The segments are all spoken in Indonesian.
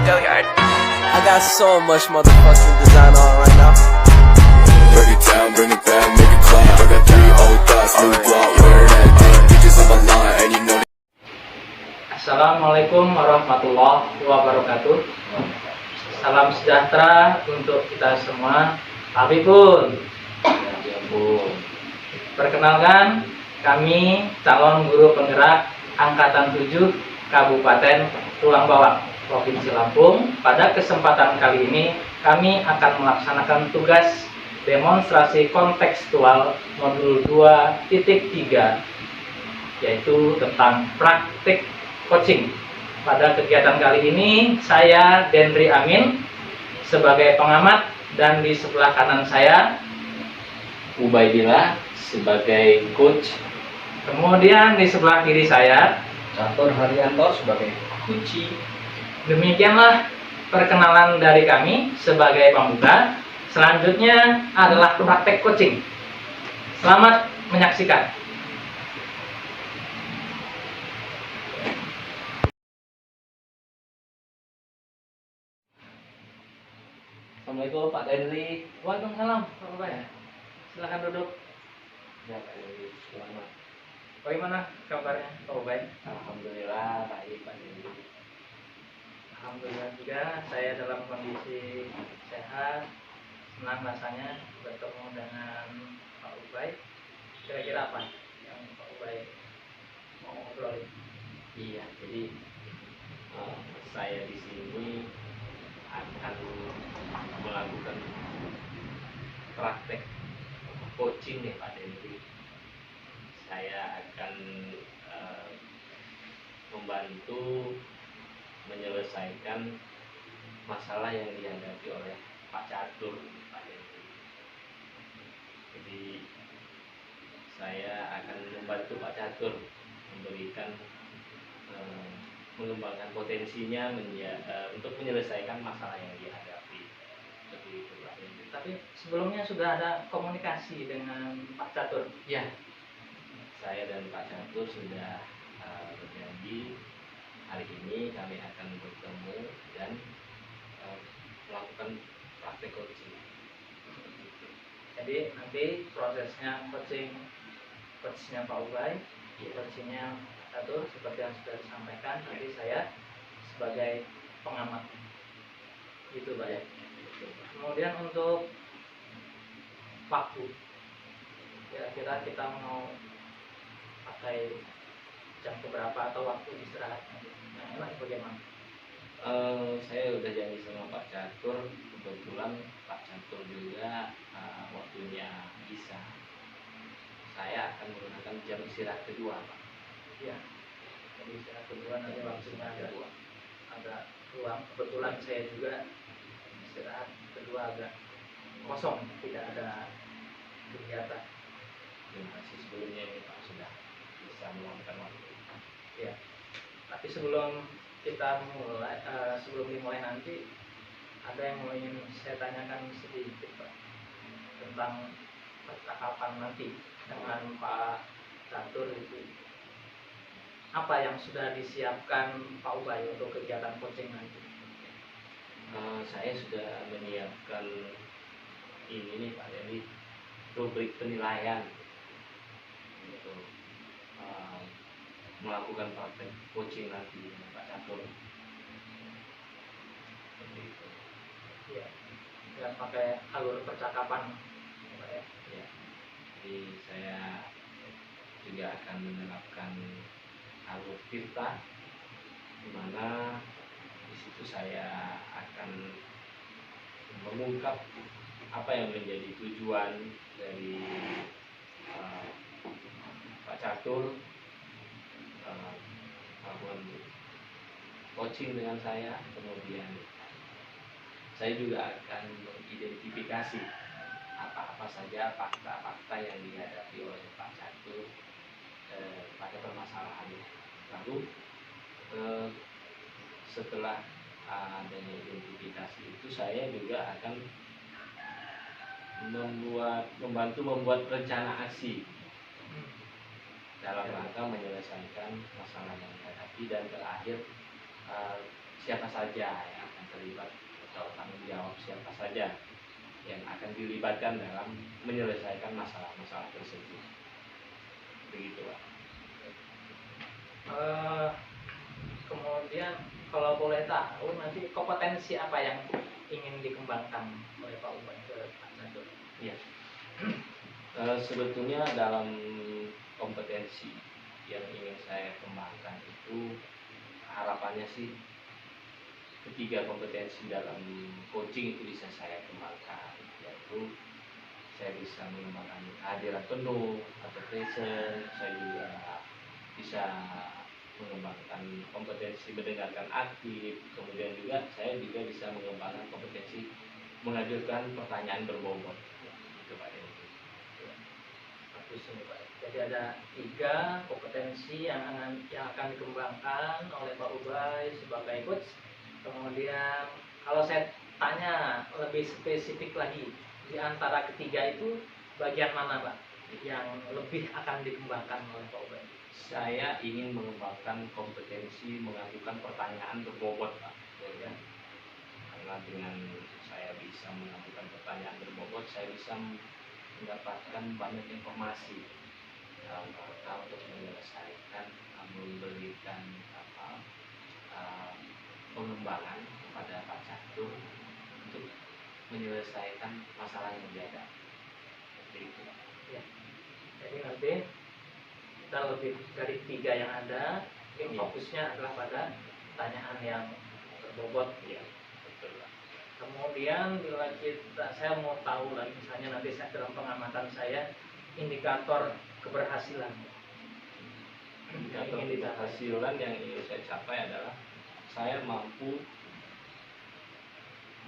I got so much motherfucking design on right now. Break it down, bring it back, make it clap. I got 3 old thoughts, new block, where that thing. Bitches on my line, and you know. Assalamualaikum warahmatullahi wabarakatuh. Salam sejahtera untuk kita semua. Tapi pun, perkenalkan kami calon guru penggerak Angkatan 7 Kabupaten Tulang Bawang, Provinsi Lampung. Pada kesempatan kali ini kami akan melaksanakan tugas demonstrasi kontekstual modul 2.3, yaitu tentang praktik coaching. Pada kegiatan kali ini saya Dendri Amin sebagai pengamat, dan di sebelah kanan saya Ubaidillah sebagai coach. Kemudian di sebelah kiri saya Catur Haryanto sebagai kunci. Demikianlah perkenalan dari kami sebagai pembuka. Selanjutnya adalah praktek coaching. Selamat menyaksikan. Assalamualaikum Pak Dendri. Waalaikumsalam, Pak Ubay. Silakan duduk. Ya Pak Dendri, selamat. Bagaimana kabarnya, Pak Ubay? Alhamdulillah baik Pak Dendri. Alhamdulillah juga saya dalam kondisi sehat. Senang rasanya bertemu dengan Pak Ubay. Kira-kira apa yang Pak Ubay mau ngobrolin? Iya, jadi saya di sini akan melakukan praktek coaching nih Pak Dendri. Saya akan membantu menyelesaikan masalah yang dihadapi oleh Pak Catur, Pak Dendri. Jadi saya akan membantu Pak Catur memberikan mengembangkan potensinya untuk menyelesaikan masalah yang dihadapi. Seperti itu Pak Dendri. Tapi sebelumnya sudah ada komunikasi dengan Pak Catur? Ya, saya dan Pak Catur sudah berjanji hari ini kami akan bertemu dan melakukan praktek coaching. Jadi nanti prosesnya coachnya Pak Ubay, coachnya Catur seperti yang sudah disampaikan. Nanti saya sebagai pengamat, gitu Pak ya. Kemudian untuk waktu, kira-kira kita mau pakai jam keberapa atau waktu istirahat yang enak bagaimana? Saya udah janji sama Pak Catur, kebetulan Pak Catur juga waktunya bisa. Saya akan menggunakan jam istirahat kedua Pak. Iya, jadi istirahat kedua nanti waktunya agak ruang. Kebetulan saya juga istirahat kedua agak kosong, tidak ada kegiatan. Terima kasih sebelumnya ini Pak sudah bisa meluangkan waktu. Ya, tapi sebelum kita mulai, sebelum dimulai nanti, ada yang mau ingin saya tanyakan sedikit Pak tentang percakapan nanti dengan Pak Catur itu. Apa yang sudah disiapkan Pak Ubay untuk kegiatan coaching nanti? Saya sudah menyiapkan ini nih Pak Dendri, rubrik penilaian untuk melakukan praktek coaching nanti Pak Catur. Seperti itu. Ya, dan pakai alur percakapan, Pak ya. Ya. Jadi saya juga akan menerapkan alur tirta, di mana di situ saya akan mengungkap apa yang menjadi tujuan dari Pak Catur melakukan coaching dengan saya. Kemudian saya juga akan mengidentifikasi apa-apa saja fakta-fakta yang dihadapi oleh Pak Catur pada permasalahannya. Lalu setelah adanya identifikasi itu, saya juga akan membantu membuat rencana aksi dalam rangka menyelesaikan masalah yang dihadapi, dan terakhir siapa saja yang akan terlibat atau tanggung jawab siapa saja yang akan dilibatkan dalam menyelesaikan masalah-masalah tersebut. Begitu, Pak. Kemudian kalau boleh tahu nanti kompetensi apa yang ingin dikembangkan oleh Pak Ubay ke Pak Catur? Ya. Sebetulnya dalam kompetensi yang ingin saya kembangkan itu harapannya sih ketiga kompetensi dalam coaching itu bisa saya kembangkan, yaitu saya bisa mengembangkan kehadiran penuh atau present, saya juga bisa mengembangkan kompetensi mendengarkan aktif, kemudian juga saya juga bisa mengembangkan kompetensi menghadirkan pertanyaan berbobot. Itu Pak Denny. Bagus ini Pak. Jadi ada 3 kompetensi yang akan dikembangkan oleh Pak Ubay sebagai coach. Kemudian kalau saya tanya lebih spesifik lagi, di antara ketiga itu bagian mana Pak yang lebih akan dikembangkan oleh Pak Ubay? Saya ingin mengembangkan kompetensi mengajukan pertanyaan berbobot, Pak. Ya. Karena dengan saya bisa mengajukan pertanyaan berbobot, saya bisa mendapatkan banyak informasi dalam rangka untuk menyelesaikan, memberikan pengembangan kepada Pak Catur untuk menyelesaikan masalah yang ada. Begitu, Pak. Ya. Jadi nanti kita lebih dari 3 yang ada, mungkin fokusnya adalah pada pertanyaan yang berbobot. Ya, betul, Pak. Kemudian bila saya mau tahu lagi, misalnya nanti saya dalam pengamatan saya indikator keberhasilan. Indikator keberhasilan yang ingin saya capai adalah saya mampu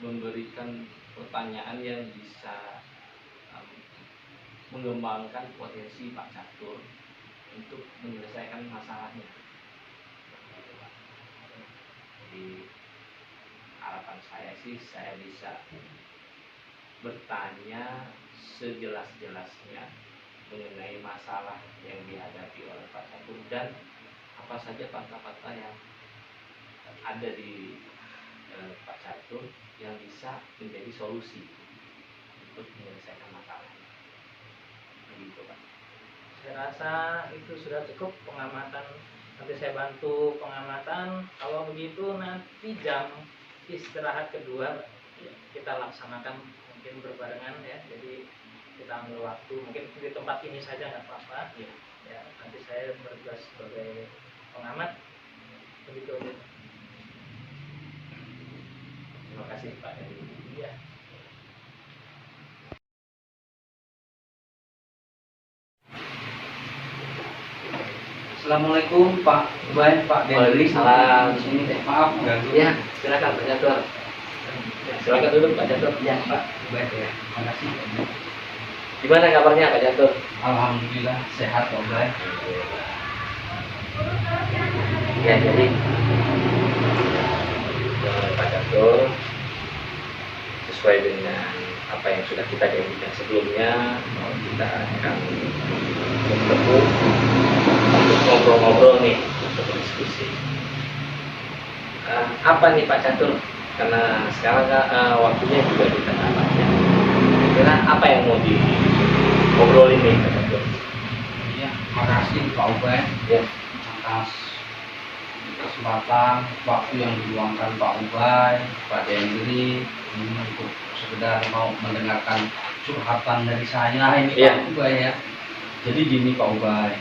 memberikan pertanyaan yang bisa mengembangkan potensi Pak Catur untuk menyelesaikan masalahnya. Jadi harapan saya sih saya bisa bertanya sejelas-jelasnya mengenai masalah yang dihadapi oleh Pak Catur dan apa saja fakta-fakta yang ada di Pak Catur yang bisa menjadi solusi untuk menyelesaikan masalahnya. Begitu, Pak. Saya rasa itu sudah cukup pengamatan. Nanti saya bantu pengamatan. Kalau begitu nanti jam istirahat kedua kita laksanakan mungkin berbarengan ya. Jadi kita ambil waktu mungkin di tempat ini saja nggak apa-apa. Ya, nanti saya bertugas sebagai pengamat. Begitu aja. Terima kasih Pak. Iya. Assalamualaikum Pak Ubay, Pak Denny. Waalaikumsalam. Sini deh, maaf ganggu. Ya, silakan Pak Catur. Silakan duduk Pak Catur. Ya Pak Ubay ya. Terima kasih. Gimana kabarnya Pak Catur? Alhamdulillah sehat Pak Ubay. Ya, jadi Pak Catur sesuai dengan apa yang sudah kita janjikan sebelumnya, kita akan bertemu untuk ngobrol-ngobrol nih, untuk diskusi. Apa nih Pak Catur? Karena sekarang waktunya juga di tengah banyak. Kira apa yang mau diobrolin nih Pak Catur? Iya, makasih Pak Ubay Ya. atas kesempatan waktu yang diluangkan Pak Ubay, Pak Denny ini untuk sekedar mau mendengarkan curhatan dari saya ini Iya. Pak Ubay ya. Jadi gini Pak Ubay,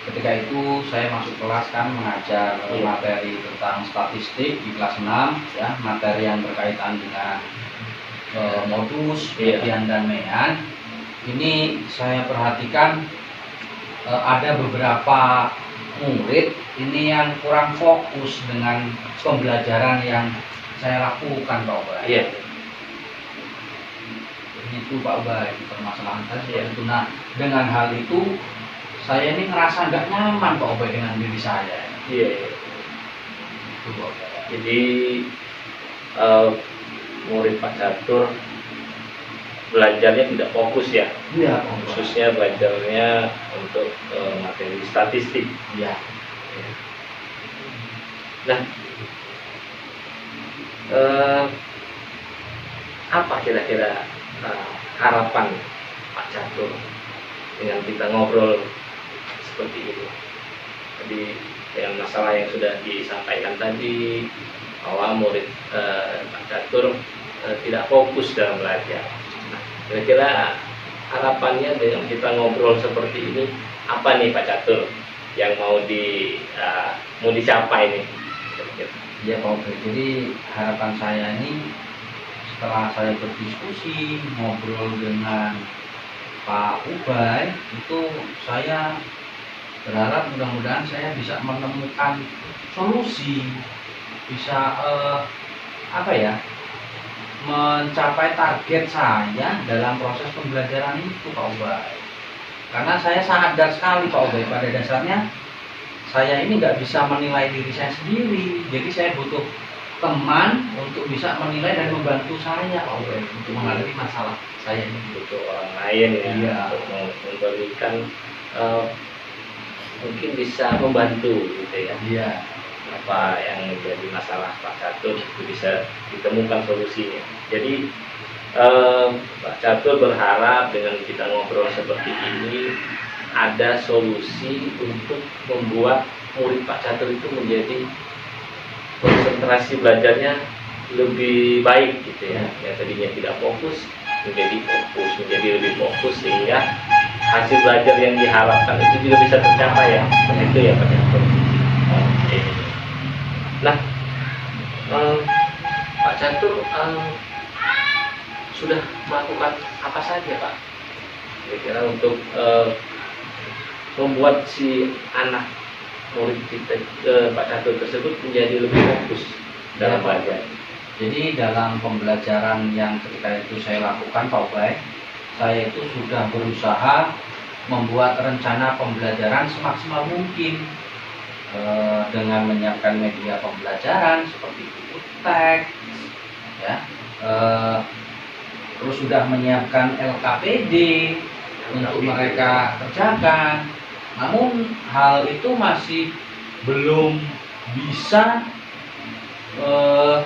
ketika itu saya masuk kelas kan mengajar Iya. materi tentang statistik di kelas 6 ya, materi yang berkaitan dengan modus, Iya. median dan mean. Ini saya perhatikan ada beberapa murid ini yang kurang fokus dengan pembelajaran yang saya lakukan Pak Ubay. Iya. Itu Pak Ubay permasalahan saya seperti Iya. itu. Nah, dengan hal itu saya ini ngerasa nggak nyaman Pak Ubay dengan diri saya. Iya. Itu Pak Ubay. Jadi murid Pak Catur belajarnya tidak fokus ya, Iya Pak Ubay. khususnya belajarnya untuk materi statistik. Iya. Nah, apa kira-kira harapan Pak Catur dengan kita ngobrol seperti ini? Tadi dengan masalah yang sudah disampaikan tadi, bahwa murid Pak Catur tidak fokus dalam belajar. Nah, kira-kira harapannya dengan kita ngobrol seperti ini, apa nih Pak Catur yang mau dicapai nih? Ya Pak Ubay, jadi harapan saya ini setelah saya berdiskusi, ngobrol dengan Pak Ubay, itu saya berharap mudah-mudahan saya bisa menemukan solusi, bisa mencapai target saya dalam proses pembelajaran itu Pak Ubay. Karena saya sadar sekali Pak Ubay, pada dasarnya saya ini nggak bisa menilai diri saya sendiri, jadi saya butuh teman untuk bisa menilai dan membantu saya Pak Ubay untuk menghadapi masalah saya ini. Butuh orang lain ya, Iya. untuk memberikan mungkin bisa membantu gitu ya. Iya. Apa yang menjadi masalah Pak Catur itu bisa ditemukan solusinya. Jadi Pak Catur berharap dengan kita ngobrol seperti ini ada solusi untuk membuat murid Pak Catur itu menjadi konsentrasi belajarnya lebih baik gitu ya. Yang tadinya tidak fokus menjadi lebih fokus, sehingga hasil belajar yang diharapkan itu juga bisa tercapai ya. Itu ya Pak Catur. Oke. Nah, Pak Catur sudah melakukan apa saja Pak? Kira-kira untuk membuat si anak murid kita Pak Catur tersebut menjadi lebih fokus dalam belajar. Jadi dalam pembelajaran yang ketika itu saya lakukan Pak Ubay, saya itu sudah berusaha membuat rencana pembelajaran semaksimal mungkin dengan menyiapkan media pembelajaran seperti buku teks, ya, terus sudah menyiapkan LKPD untuk mereka kerjakan. Namun hal itu masih belum bisa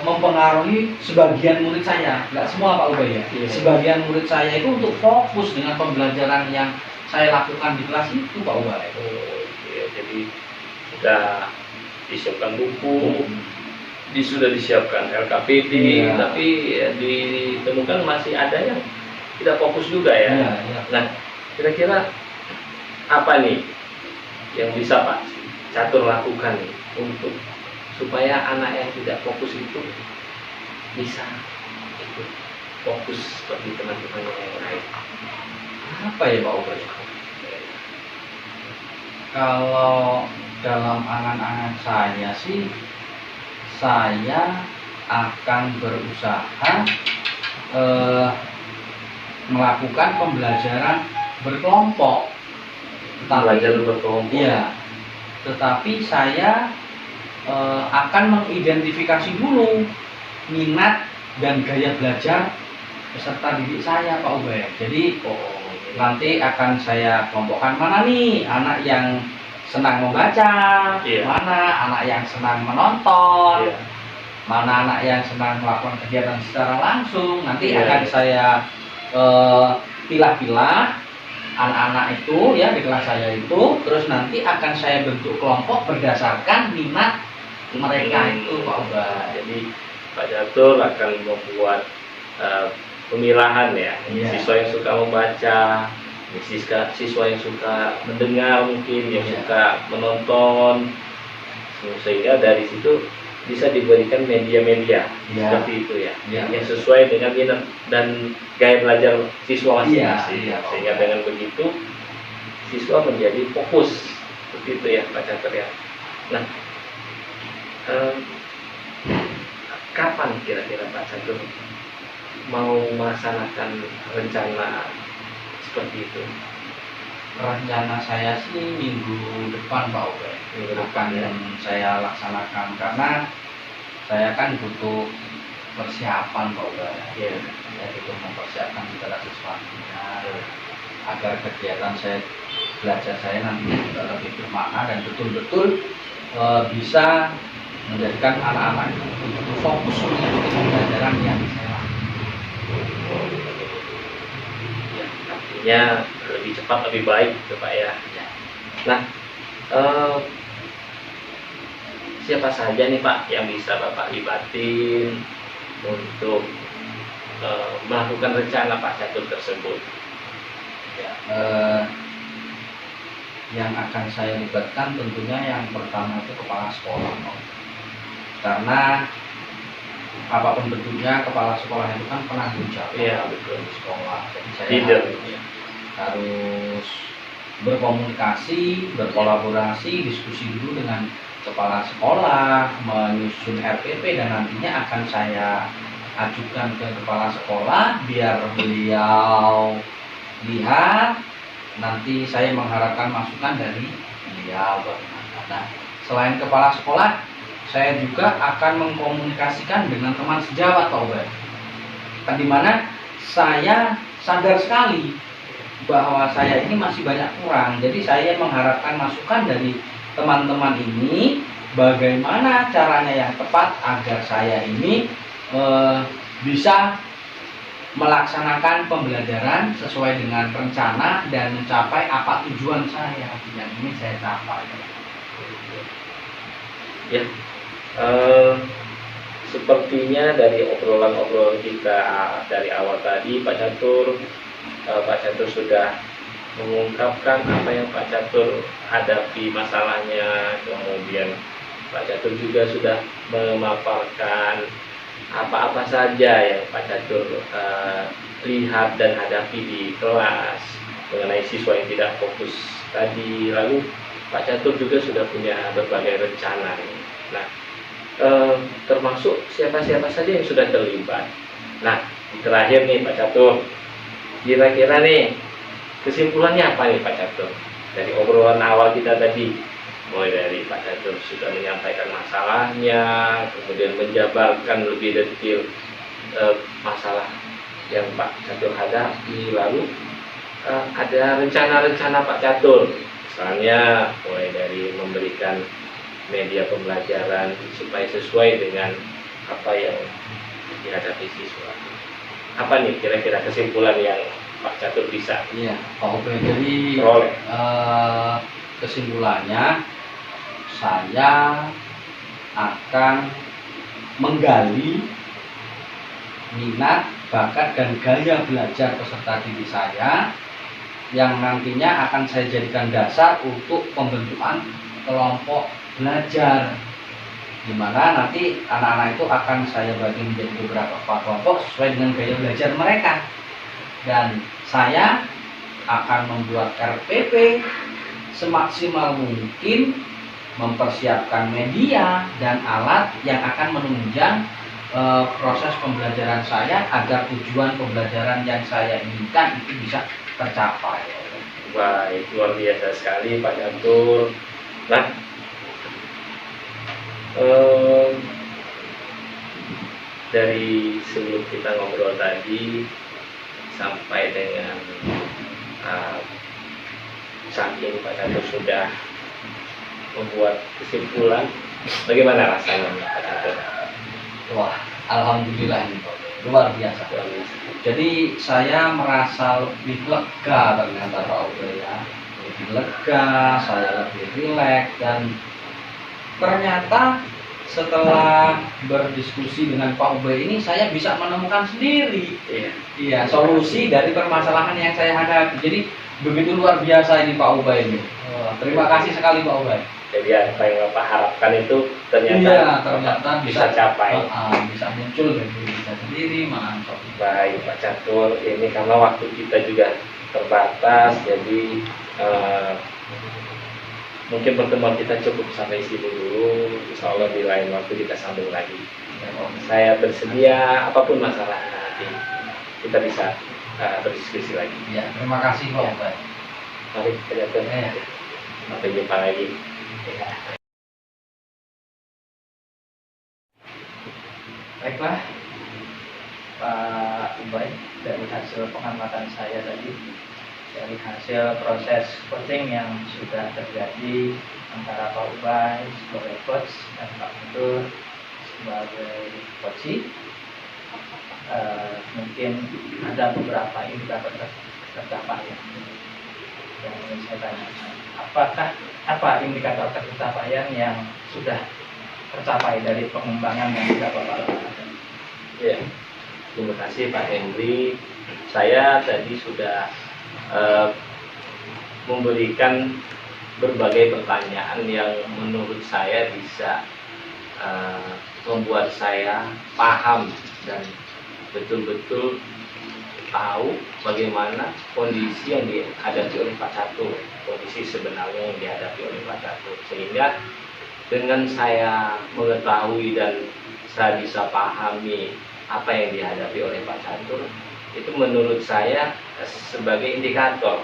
mempengaruhi sebagian murid saya, nggak semua Pak Ubay ya. Iya. Sebagian murid saya itu untuk fokus dengan pembelajaran yang saya lakukan di kelas itu Pak Ubay. Oh, iya. Jadi sudah disiapkan buku, sudah disiapkan LKPD, Iya. tapi ditemukan masih ada yang tidak fokus juga ya. Iya, iya. Nah, kira-kira apa nih yang bisa Pak Catur lakukan nih untuk supaya anak yang tidak fokus itu bisa ikut fokus seperti teman-temannya yang lain? Apa ya Pak Ubay? Kalau dalam angan-angan saya sih, saya akan berusaha melakukan pembelajaran berkelompok. Belajar berkelompok. Iya, tetapi saya akan mengidentifikasi dulu minat dan gaya belajar peserta didik saya Pak Ubay. Jadi nanti akan saya kelompokkan mana nih anak yang senang membaca, Iya. mana anak yang senang menonton, Iya. mana anak yang senang melakukan kegiatan secara langsung. Nanti Iya. akan saya pilah-pilah anak-anak itu ya di kelas saya itu, terus nanti akan saya bentuk kelompok berdasarkan minat mereka itu Pak Ubay. Jadi Pak Catur akan membuat pemilahan ya, Iya. siswa yang suka membaca, siswa yang suka mendengar, mungkin yang Iya. suka menonton, sehingga dari situ bisa diberikan media-media Iya. seperti itu ya, Iya. yang sesuai dengan minat dan gaya belajar siswa masing-masing. Iya, iya. Sehingga dengan begitu siswa menjadi fokus seperti itu ya Pak Catur ya. Nah, kapan kira-kira Pak Catur mau melaksanakan rencana seperti itu? Rencana saya sih minggu depan Pak Ubay. Minggu depan ya. Saya laksanakan karena saya kan butuh persiapan Pak Ubay. Iya. Saya butuh mempersiapkan segala sesuatunya agar kegiatan saya belajar saya nanti juga lebih bermakna dan betul-betul bisa menjadikan anak-anak itu betul fokus mengikuti pembelajaran yang saya lakukan. Ya, artinya lebih cepat lebih baik gitu Pak ya. Ya. Nah, siapa saja nih Pak yang bisa Bapak libatin untuk melakukan rencana Pak Catur tersebut? Ya, yang akan saya libatkan tentunya yang pertama itu kepala sekolah, karena apapun bentuknya kepala sekolah itu kan penanggung jawab Betul. di sekolah. Jadi saya Leader. harus berkomunikasi, berkolaborasi, diskusi dulu dengan kepala sekolah, menyusun RPP, dan nantinya akan saya ajukan ke kepala sekolah biar beliau lihat. Nanti saya mengharapkan masukan dari beliau. Nah, selain kepala sekolah, saya juga akan mengkomunikasikan dengan teman sejawat Pak Ubay. Di mana saya sadar sekali bahwa saya ini masih banyak kurang. Jadi saya mengharapkan masukan dari teman-teman ini bagaimana caranya yang tepat agar saya ini bisa melaksanakan pembelajaran sesuai dengan rencana dan mencapai apa tujuan saya yang ini saya capai. Ya, sepertinya dari obrolan-obrolan kita dari awal tadi Pak Catur sudah mengungkapkan apa yang Pak Catur hadapi masalahnya, kemudian Pak Catur juga sudah memaparkan apa-apa saja yang Pak Catur lihat dan hadapi di kelas mengenai siswa yang tidak fokus tadi. Lalu Pak Catur juga sudah punya berbagai rencana. Nah, termasuk siapa-siapa saja yang sudah terlibat. Nah, terakhir nih Pak Catur, kira-kira nih kesimpulannya apa nih Pak Catur dari obrolan awal kita tadi? Mulai dari Pak Catur sudah menyampaikan masalahnya, kemudian menjabarkan lebih detail masalah yang Pak Catur hadapi, lalu ada rencana-rencana Pak Catur, misalnya mulai dari memberikan media pembelajaran supaya sesuai dengan apa yang dihadapi siswa. Apa nih kira-kira kesimpulan yang Pak Catur bisa? Iya, Pak Ubay. Jadi kesimpulannya, saya akan menggali minat, bakat, dan gaya belajar peserta didik saya yang nantinya akan saya jadikan dasar untuk pembentukan kelompok belajar, di mana nanti anak-anak itu akan saya bagi menjadi beberapa kelompok sesuai dengan gaya belajar mereka, dan saya akan membuat RPP semaksimal mungkin, mempersiapkan media dan alat yang akan menunjang proses pembelajaran saya agar tujuan pembelajaran yang saya inginkan itu bisa tercapai. Baik, luar biasa sekali Pak Catur. Nah, dari sebelum kita ngobrol tadi sampai dengan saat ini Pak Catur sudah membuat kesimpulan, bagaimana rasanya Pak Catur? Wah, alhamdulillah ini luar biasa. Jadi saya merasa lebih lega ternyata Pak Ubay ya, lebih lega, saya lebih rileks, dan ternyata setelah berdiskusi dengan Pak Ubay ini saya bisa menemukan sendiri solusi dari permasalahan yang saya hadapi. Jadi begitu luar biasa ini Pak Ubay ini. Terima kasih sekali Pak Ubay. Jadi apa yang Bapak harapkan itu ternyata bisa capai. Bisa muncul dari diri kita sendiri, mantap. Baik Pak Catur, ini karena waktu kita juga terbatas, jadi mungkin pertemuan kita cukup sampai sini dulu. Insya Allah di lain waktu kita sambung lagi. Saya bersedia, apapun masalahnya nanti kita bisa berdiskusi lagi. Ya, terima kasih Pak Ubay. Mari Pak Catur. Sampai jumpa lagi. Baiklah Pak Ubay, dari hasil pengamatan saya tadi dari hasil proses coaching yang sudah terjadi antara Pak Ubay sebagai coach dan Pak Guntur sebagai coach. Mungkin ada beberapa indikator pencapaian yang ingin saya tanyakan. Apa indikator pencapaian yang sudah tercapai dari pengembangan yang sudah Bapak lakukan? Ya, terima kasih Pak Henry. Saya tadi sudah memberikan berbagai pertanyaan yang menurut saya bisa membuat saya paham dan betul-betul tahu bagaimana kondisi yang dihadapi oleh Pak Catur, kondisi sebenarnya yang dihadapi oleh Pak Catur, sehingga dengan saya mengetahui dan saya bisa pahami apa yang dihadapi oleh Pak Catur, itu menurut saya sebagai indikator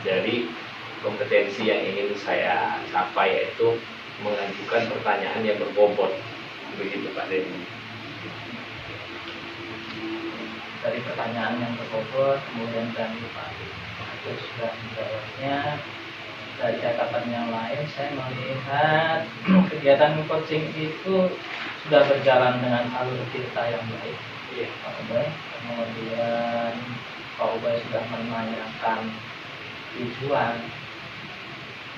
dari kompetensi yang ingin saya capai, yaitu mengajukan pertanyaan yang berbobot. Begitu Pak Denny. Dari pertanyaan yang berbobot, kemudian tadi Pak Catur sudah menjawabnya. Dari catatan yang lain, saya melihat kegiatan coaching itu sudah berjalan dengan alur cerita yang baik. Iya. Pak Ubay, kemudian Pak Ubay sudah menanyakan tujuan,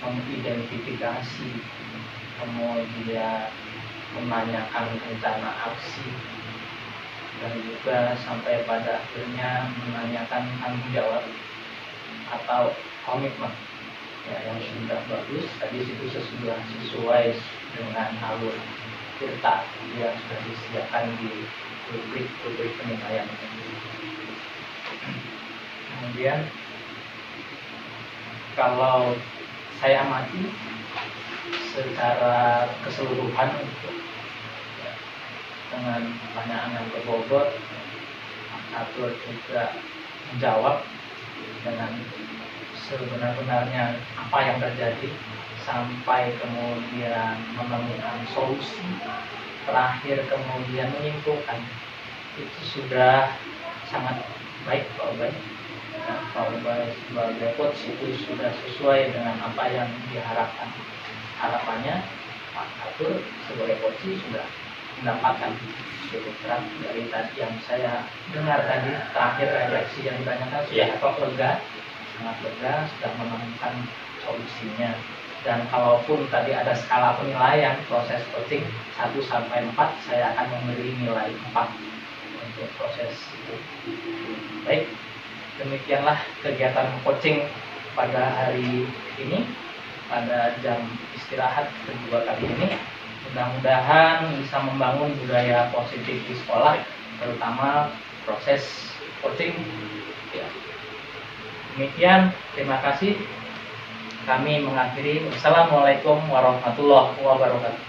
mengidentifikasi, kemudian menanyakan rencana aksi, dan juga sampai pada akhirnya menanyakan tanggung jawab atau komitmen. Ya, yang sudah bagus, tadi situ sudah sesuai dengan alur cerita yang sudah disediakan di rubrik penilaian. Kemudian kalau saya amati secara keseluruhan dengan pertanyaan yang berbobot, Catur juga menjawab dengan sebenar-benarnya apa yang terjadi sampai kemudian menemukan solusi, terakhir kemudian menyimpulkan. Itu sudah sangat baik Pak Ubay. Pak Ubay sebagai coach itu sudah sesuai dengan apa yang diharapkan. Harapannya Pak Catur sebagai coach sudah mendapatkan demokrat dari tadi yang saya dengar tadi, terakhir reaksi yang ditanyakan sudah kok lega, sangat lega, sudah menemukan solusinya. Dan kalaupun tadi ada skala penilaian proses coaching 1 sampai 4, saya akan memberi nilai 4 untuk proses itu. Baik, demikianlah kegiatan coaching pada hari ini, pada jam istirahat kedua kali ini. Mudah-mudahan bisa membangun budaya positif di sekolah, terutama proses coaching. Ya. Demikian, terima kasih. Kami mengakhiri. Wassalamualaikum warahmatullahi wabarakatuh.